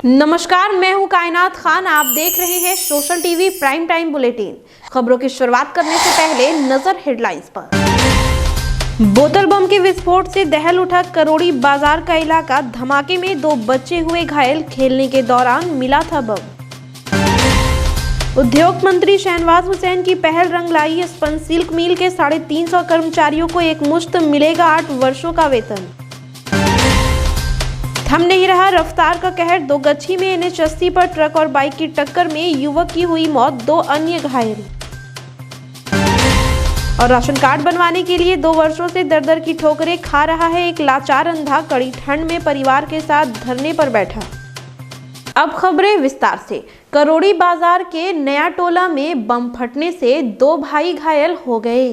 नमस्कार, मैं हूं कायनात खान। आप देख रहे हैं social TV prime time bulletin. खबरों की शुरुआत करने से पहले नजर हेडलाइंस पर। बोतल बम के विस्फोट से दहल उठा करोड़ी बाजार का इलाका। धमाके में 2 बच्चे हुए घायल। खेलने के दौरान मिला था बम। उद्योग मंत्री शहनवाज हुसैन की पहल रंग लाई। स्पंज सिल्क मिल के 350 कर्मचारियों को एक मुश्त मिलेगा 8 वर्षों का वेतन। थम नहीं रहा रफ्तार का कहर। दोगच्छी में NH80 पर ट्रक और बाइक की टक्कर में युवक की हुई मौत, 2 अन्य घायल। और राशन कार्ड बनवाने के लिए 2 वर्षों से दर की ठोकरें खा रहा है एक लाचार अंधा। कड़ी ठंड में परिवार के साथ धरने पर बैठा। अब खबरें विस्तार से। करोड़ी बाजार के नया टोला में बम फटने से 2 भाई घायल हो गए,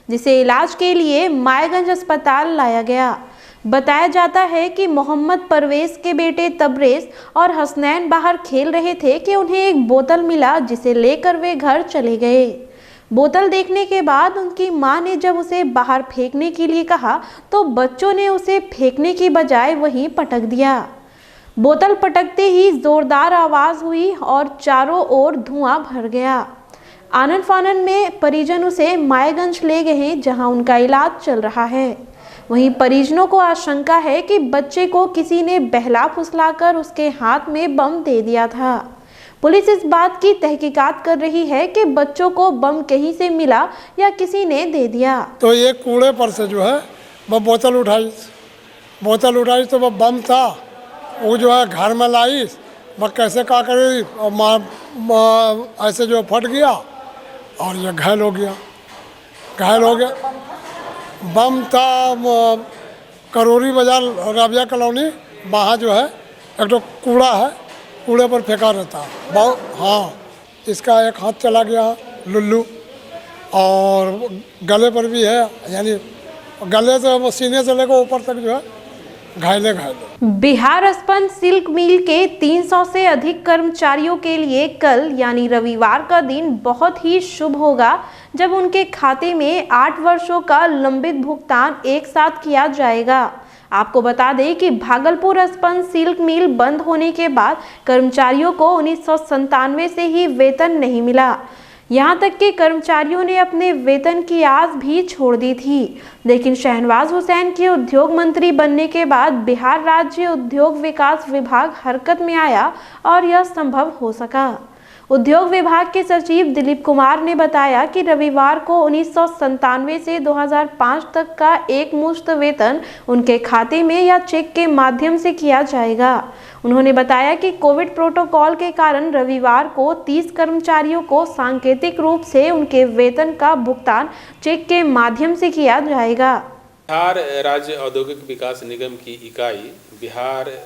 जिसे इलाज के लिए मायागंज अस्पताल लाया गया। बताया जाता है कि मोहम्मद परवेज के बेटे तबरेज और हसनैन बाहर खेल रहे थे कि उन्हें एक बोतल मिला, जिसे लेकर वे घर चले गए। बोतल देखने के बाद उनकी मां ने जब उसे बाहर फेंकने के लिए कहा तो बच्चों ने उसे फेंकने की बजाय वहीं पटक दिया। बोतल पटकते ही जोरदार आवाज हुई और चारों ओर धुआं भर गया। आनन फानन में परिजन उसे मायागंज ले गए, जहां उनका इलाज चल रहा है। वहीं परिजनों को आशंका है कि बच्चे को किसी ने बहला फुसलाकर उसके हाथ में बम दे दिया था। पुलिस इस बात की तहकीकात कर रही है कि बच्चों को बम कहीं से मिला या किसी ने दे दिया। तो ये कूड़े पर से जो है वह बोतल उठाई तो वह बम था। वो जो है घर में लाई, वह कैसे क्या करी और ऐसे जो फट गया और ये घायल हो गया। बम था करोड़ी बाजार राबिया कॉलोनी, वहाँ जो है एक तो कूड़ा है, कूड़े पर फेंका रहता है बहुत। हाँ, इसका एक हाथ चला गया लुल्लू, और गले पर भी है, यानी गले से सीने से लेकर ऊपर तक जो है घायले। बिहार स्पंज सिल्क मिल के 300 से अधिक कर्मचारियों के लिए कल यानी रविवार का दिन बहुत ही शुभ होगा, जब उनके खाते में 8 वर्षों का लंबित भुगतान एक साथ किया जाएगा। आपको बता दें कि भागलपुर स्पंज सिल्क मिल बंद होने के बाद कर्मचारियों को 1997 से ही वेतन नहीं मिला। यहाँ तक कि कर्मचारियों ने अपने वेतन की आस भी छोड़ दी थी। लेकिन शहनवाज हुसैन के उद्योग मंत्री बनने के बाद बिहार राज्य उद्योग विकास विभाग हरकत में आया और यह संभव हो सका। उद्योग विभाग के सचिव दिलीप कुमार ने बताया कि रविवार को 1997 से 2005 तक का एक मुश्त वेतन उनके खाते में या चेक के माध्यम से किया जाएगा। उन्होंने बताया कि कोविड प्रोटोकॉल के कारण रविवार को 30 कर्मचारियों को सांकेतिक रूप से उनके वेतन का भुगतान चेक के माध्यम से किया जाएगा। बिहार राज्य औद्योगिक विकास निगम की इकाई बिहार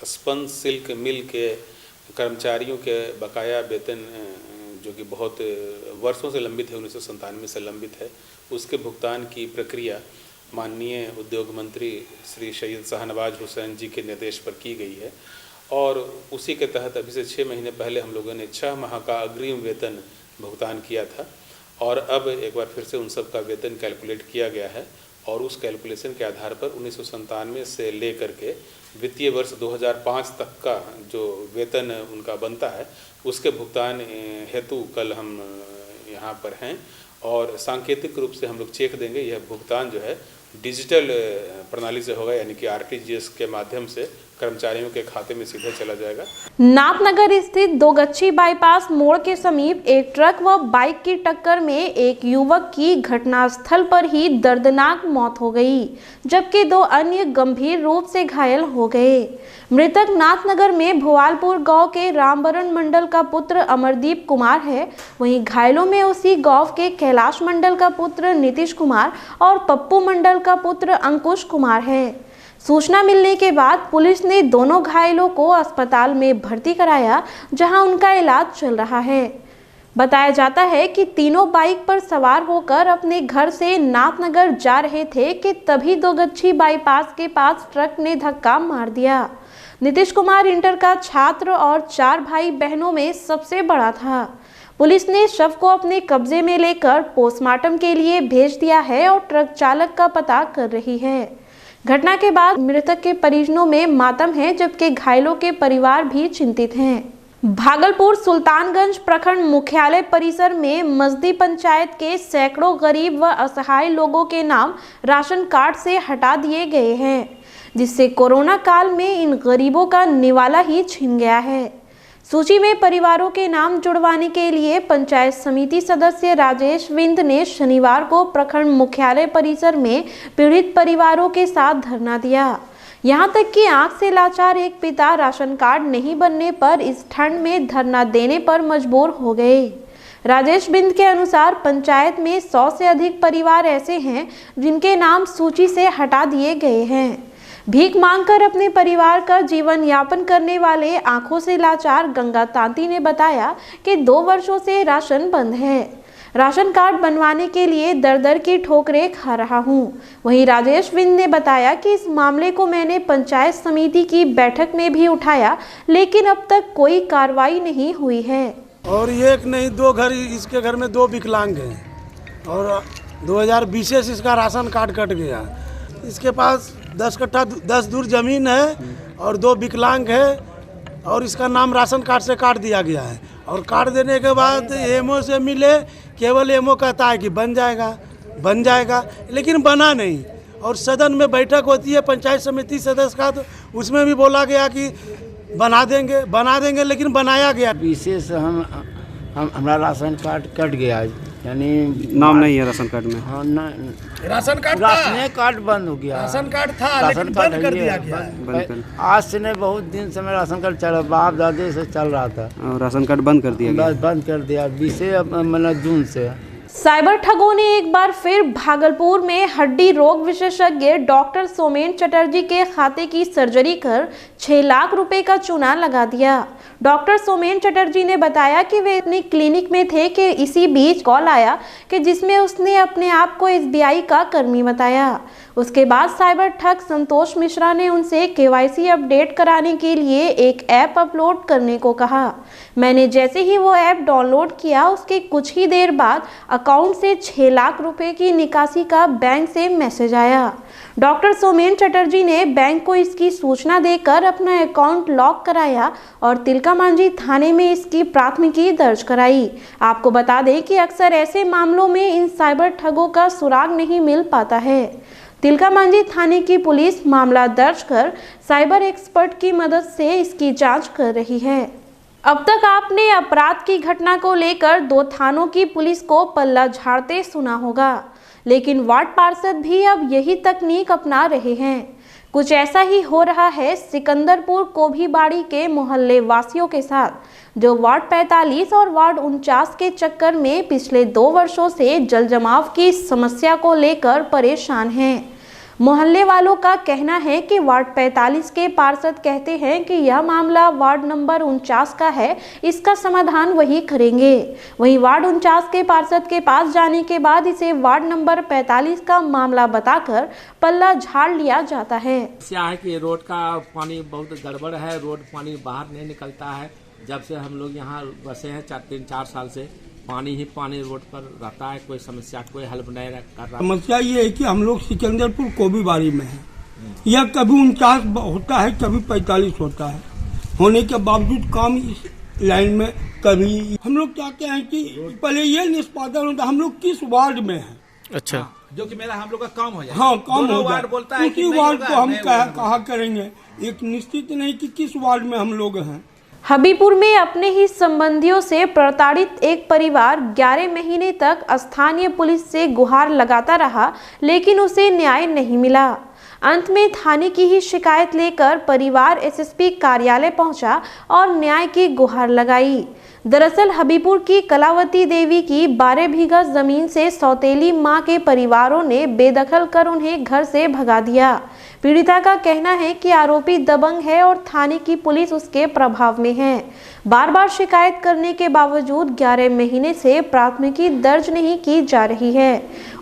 स्पंज सिल्क मिल के कर्मचारियों के बकाया वेतन, जो कि बहुत वर्षों से लंबित है, 1997 से लंबित है, उसके भुगतान की प्रक्रिया माननीय उद्योग मंत्री श्री सैयद शाहनवाज हुसैन जी के निर्देश पर की गई है। और उसी के तहत अभी से 6 महीने पहले हम लोगों ने 6 माह का अग्रिम वेतन भुगतान किया था, और अब एक बार फिर से उन सब का वेतन कैलकुलेट किया गया है। और उस कैलकुलेशन के आधार पर 1997 से लेकर के वित्तीय वर्ष 2005 तक का जो वेतन उनका बनता है, उसके भुगतान हेतु कल हम यहाँ पर हैं, और सांकेतिक रूप से हम लोग चेक देंगे। यह भुगतान जो है डिजिटल प्रणाली से होगा, यानी कि RTGS के माध्यम से कर्मचारियों के खाते में सीधे चला जाएगा। नाथनगर स्थित दोगच्छी बाईपास मोड़ के समीप एक ट्रक व बाइक की टक्कर में एक युवक की घटनास्थल पर ही दर्दनाक मौत हो गई, जबकि 2 अन्य गंभीर रूप से घायल हो गए। मृतक नाथनगर में भोवालपुर गांव के रामबरन मंडल का पुत्र अमरदीप कुमार है। वहीं घायलों में उसी गांव के कैलाश मंडल का पुत्र नीतीश कुमार और पप्पू मंडल का पुत्र अंकुश कुमार है। सूचना मिलने के बाद पुलिस ने दोनों घायलों को अस्पताल में भर्ती कराया, जहां उनका इलाज चल रहा है। बताया जाता है कि तीनों बाइक पर सवार होकर अपने घर से नाथनगर जा रहे थे कि तभी दोगच्छी बाईपास के पास ट्रक ने धक्का मार दिया। नीतीश कुमार इंटर का छात्र और 4 भाई बहनों में सबसे बड़ा था। पुलिस ने शव को अपने कब्जे में लेकर पोस्टमार्टम के लिए भेज दिया है और ट्रक चालक का पता कर रही है। घटना के बाद मृतक के परिजनों में मातम है, जबकि घायलों के परिवार भी चिंतित हैं। भागलपुर सुल्तानगंज प्रखंड मुख्यालय परिसर में मजदी पंचायत के सैकड़ों गरीब व असहाय लोगों के नाम राशन कार्ड से हटा दिए गए हैं, जिससे कोरोना काल में इन गरीबों का निवाला ही छिन गया है। सूची में परिवारों के नाम जुड़वाने के लिए पंचायत समिति सदस्य राजेश विंद ने शनिवार को प्रखंड मुख्यालय परिसर में पीड़ित परिवारों के साथ धरना दिया। यहां तक कि आंख से लाचार एक पिता राशन कार्ड नहीं बनने पर इस ठंड में धरना देने पर मजबूर हो गए। राजेश बिंद के अनुसार पंचायत में 100 से अधिक परिवार ऐसे हैं जिनके नाम सूची से हटा दिए गए हैं। भीख मांगकर अपने परिवार का जीवन यापन करने वाले आंखों से लाचार गंगा तांती ने बताया कि 2 वर्षों से राशन बंद है। राशन कार्ड बनवाने के लिए दर दर की ठोकरें खा रहा हूं। वहीं राजेश विंद ने बताया कि इस मामले को मैंने पंचायत समिति की बैठक में भी उठाया, लेकिन अब तक कोई कार्रवाई नहीं हुई है। और एक नहीं 2 घर, इसके घर में 2 विकलांग हैं और 2020 से इसका राशन कार्ड कट गया। इसके पास 10 कट्ठा 10 दूर जमीन है और 2 विकलांग है और इसका नाम राशन कार्ड से काट दिया गया है। और काट देने के बाद एमओ से मिले, केवल एमओ कहता है कि बन जाएगा, लेकिन बना नहीं। और सदन में बैठक होती है पंचायत समिति सदस्य का, तो उसमें भी बोला गया कि बना देंगे, लेकिन बनाया गया। विशेष हमारा राशन कार्ड कट गया, यानी नाम नहीं है राशन कार्ड में। हाँ, राशन कार्ड बंद हो गया। राशन कार्ड था लेकिन बंद कर दिया गया। आज से नहीं, बहुत दिन से मैं राशन कार्ड चल, बाप दादे से चल रहा था और राशन कार्ड बंद कर दिया गया। बंद कर दिया 20 जून से। साइबर ठगों ने एक बार फिर भागलपुर में हड्डी रोग विशेषज्ञ डॉक्टर सोमेन चटर्जी के खाते की सर्जरी कर 6 लाख रुपए का चूना लगा दिया। डॉक्टर सोमेन चटर्जी ने बताया कि वे अपनी क्लिनिक में थे कि इसी बीच कॉल आया कि जिसमें उसने अपने आप को SBI का कर्मी बताया। उसके बाद साइबर ठग संतोष मिश्रा ने उनसे KYC अपडेट कराने के लिए एक ऐप अपलोड करने को कहा। मैंने जैसे ही वो ऐप डाउनलोड किया, उसके कुछ ही देर बाद अकाउंट से 6 लाख रुपए की निकासी का बैंक से मैसेज आया। डॉक्टर सोमेन चटर्जी ने बैंक को इसकी सूचना देकर अपना अकाउंट लॉक कराया और तिलकामांझी थाने में इसकी प्राथमिकी दर्ज कराई। आपको बता दें कि अक्सर ऐसे मामलों में इन साइबर ठगों का सुराग नहीं मिल पाता है। तिलकामांझी थाने की पुलिस मामला दर्ज कर साइबर एक्सपर्ट की मदद से इसकी जांच कर रही है। अब तक आपने अपराध की घटना को लेकर 2 थानों की पुलिस को पल्ला झाड़ते सुना होगा, लेकिन वार्ड पार्षद भी अब यही तकनीक अपना रहे हैं। कुछ ऐसा ही हो रहा है सिकंदरपुर कोभीबाड़ी के मोहल्ले वासियों के साथ, जो वार्ड 45 और वार्ड 49 के चक्कर में पिछले 2 वर्षों से जल जमाव की समस्या को लेकर परेशान हैं। मोहल्ले वालों का कहना है कि वार्ड 45 के पार्षद कहते हैं कि यह मामला वार्ड नंबर 49 का है, इसका समाधान वही करेंगे। वहीं वार्ड 49 के पार्षद के पास जाने के बाद इसे वार्ड नंबर 45 का मामला बताकर पल्ला झाड़ लिया जाता है। समस्या है कि रोड का पानी बहुत गड़बड़ है, रोड पानी बाहर नहीं निकलता है। जब से हम लोग यहाँ बसे हैं 3-4 साल से पानी ही पानी रोड पर रहता है, कोई समस्या कोई हल नहीं कर रहा। समस्या ये है कि हम लोग सिकंदरपुर कोबीबाड़ी में हैं। यह कभी 49 होता है, कभी 45 होता है। होने के बावजूद काम इस लाइन में कभी हम लोग चाहते हैं कि पहले ये निष्पादन होता, हम लोग किस वार्ड में हैं। अच्छा, जो कि मेरा हम लोग का काम हो जाए। हाँ, काम हो वार्ड बोलता है उसी वार्ड को हम कहा करेंगे, एक निश्चित नहीं कि किस वार्ड में हम लोग हैं। हबीबपुर में अपने ही संबंधियों से प्रताड़ित एक परिवार 11 महीने तक स्थानीय पुलिस से गुहार लगाता रहा, लेकिन उसे न्याय नहीं मिला। अंत में थाने की ही शिकायत लेकर परिवार SSP कार्यालय पहुंचा और न्याय की गुहार लगाई। दरअसल हबीबपुर की कलावती देवी की 12 बीघा जमीन से सौतेली मां के परिवारों ने बेदखल कर उन्हें घर से भगा दिया। पीड़िता का कहना है कि आरोपी दबंग है और थाने की पुलिस उसके प्रभाव में है। बार बार शिकायत करने के बावजूद 11 महीने से प्राथमिकी दर्ज नहीं की जा रही है।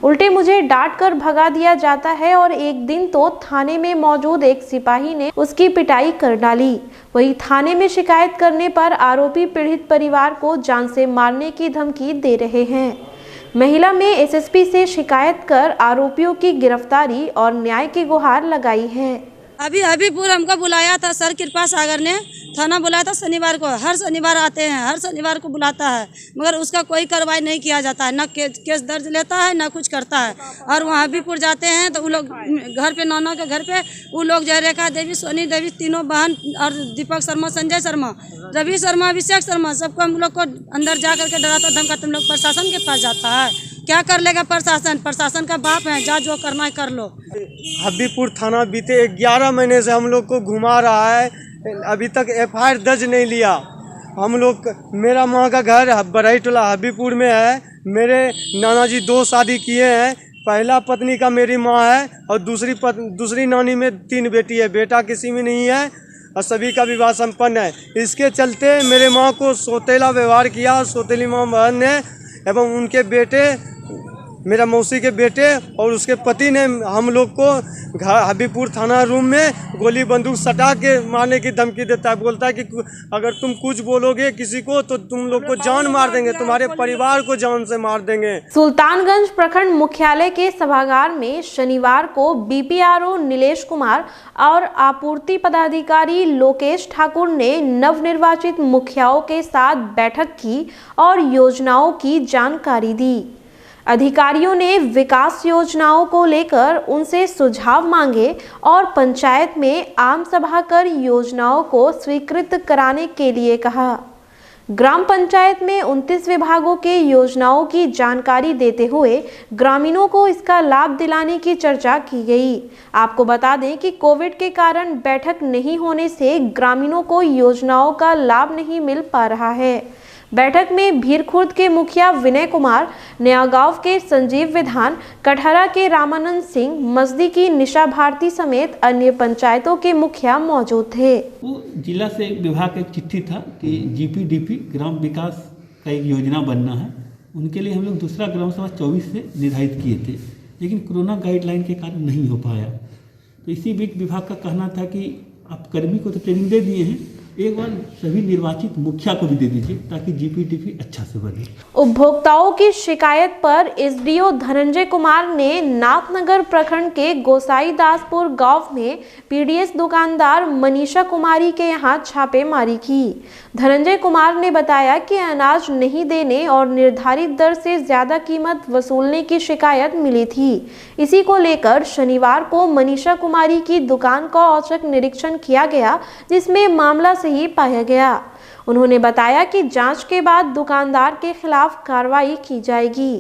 उल्टे मुझे डांट कर भगा दिया जाता है और एक दिन तो थाने में मौजूद एक सिपाही ने उसकी पिटाई कर डाली। वहीं थाने में शिकायत करने पर आरोपी पीड़ित परिवार को जान से मारने की धमकी दे रहे हैं। महिला में एसएसपी से शिकायत कर आरोपियों की गिरफ्तारी और न्याय की गुहार लगाई है। अभी हबीबपुर हमको बुलाया था सर कृपा सागर ने, थाना बुलाया था शनिवार को। हर शनिवार आते हैं, हर शनिवार को बुलाता है, मगर उसका कोई कार्रवाई नहीं किया जाता है। ना केस दर्ज लेता है, ना कुछ करता है। और वहाँ हबीबपुर जाते हैं तो वो लोग घर पे, नाना के घर पे वो लोग जो है रेखा देवी, सोनी देवी, तीनों बहन और दीपक शर्मा, संजय शर्मा, रवि शर्मा, अभिषेक शर्मा, सबको हम लोग को अंदर जा करके डराता धमकाता। तुम लोग प्रशासन के पास जाता है, क्या कर लेगा प्रशासन? प्रशासन का बाप है, जा जो करना है कर लो। हबीबपुर थाना बीते 11 महीने से हम लोग को घुमा रहा है, अभी तक FIR दर्ज नहीं लिया। हम लोग, मेरा माँ का घर बरही टोला हबीबपुर में है। मेरे नाना जी 2 शादी किए हैं। पहला पत्नी का मेरी माँ है और दूसरी नानी में 3 बेटी है। बेटा किसी में नहीं है और सभी का विवाह संपन्न है। इसके चलते मेरे माँ को सौतेला व्यवहार किया और सौतेली माँ बहन ने एवं उनके बेटे, मेरा मौसी के बेटे और उसके पति ने हम लोग को हबीबपुर थाना रूम में गोली बंदूक सटा के मारने की धमकी देता है। बोलता है कि अगर तुम कुछ बोलोगे किसी को तो तुम लोग को जान मार देंगे, तुम्हारे परिवार को जान से मार देंगे। सुल्तानगंज प्रखंड मुख्यालय के सभागार में शनिवार को BPRO नीलेश कुमार और आपूर्ति पदाधिकारी लोकेश ठाकुर ने नवनिर्वाचित मुखियाओं के साथ बैठक की और योजनाओं की जानकारी दी। अधिकारियों ने विकास योजनाओं को लेकर उनसे सुझाव मांगे और पंचायत में आम सभा कर योजनाओं को स्वीकृत कराने के लिए कहा। ग्राम पंचायत में 29 विभागों के योजनाओं की जानकारी देते हुए ग्रामीणों को इसका लाभ दिलाने की चर्चा की गई। आपको बता दें कि कोविड के कारण बैठक नहीं होने से ग्रामीणों को योजनाओं का लाभ नहीं मिल पा रहा है। बैठक में भीरखुर्द के मुखिया विनय कुमार, नयागांव के संजीव विधान, कटहरा के रामानंद सिंह, मजदी की निशा भारती समेत अन्य पंचायतों के मुखिया मौजूद थे। वो जिला से विभाग का एक चिट्ठी था कि GPDP ग्राम विकास का एक योजना बनना है। उनके लिए हम लोग दूसरा ग्राम सभा 24 से निर्धारित किए थे, लेकिन कोरोना गाइडलाइन के कारण नहीं हो पाया। तो इसी बीच विभाग का कहना था कि आप कर्मी को तो ट्रेनिंग दे दिए हैं, एक बार सभी निर्वाचित मुखिया को भी दे दीजिए ताकि GPDP अच्छा से बने। उपभोक्ताओं की शिकायत पर SDO धनंजय कुमार ने नाथनगर प्रखंड के गोसाईदासपुर गांव में PDS दुकानदार मनीषा कुमारी के यहां छापेमारी की। धनंजय कुमार ने बताया कि अनाज नहीं देने और निर्धारित दर से ज्यादा कीमत वसूलने की शिकायत मिली थी। इसी को लेकर शनिवार को मनीषा कुमारी की दुकान का औचक निरीक्षण किया गया, जिसमें मामला सही पाया गया। उन्होंने बताया कि जांच के बाद दुकानदार के खिलाफ कार्रवाई की जाएगी।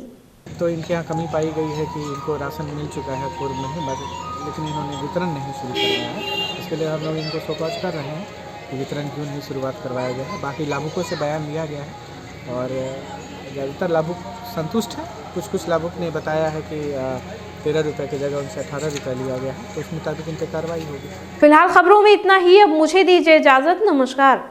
तो इनके यहाँ कमी पाई गई है कि इनको राशन मिल चुका है पूर्व में, लेकिन इन्होंने वितरण नहीं शुरू करवाया है। इसके लिए हम लोग इनको शोकॉज कर रहे हैं कि वितरण क्यों नहीं शुरुआत करवाया गया है। बाकी लाभुकों से बयान लिया गया है और ज़्यादातर लाभुक संतुष्ट हैं। कुछ लाभुक ने बताया है कि 13 रुपये की जगह उनसे 18 रुपये लिया गया है, तो उस मुताबिक उन पर कार्रवाई होगी। फिलहाल खबरों में इतना ही। अब मुझे दीजिए इजाजत। नमस्कार।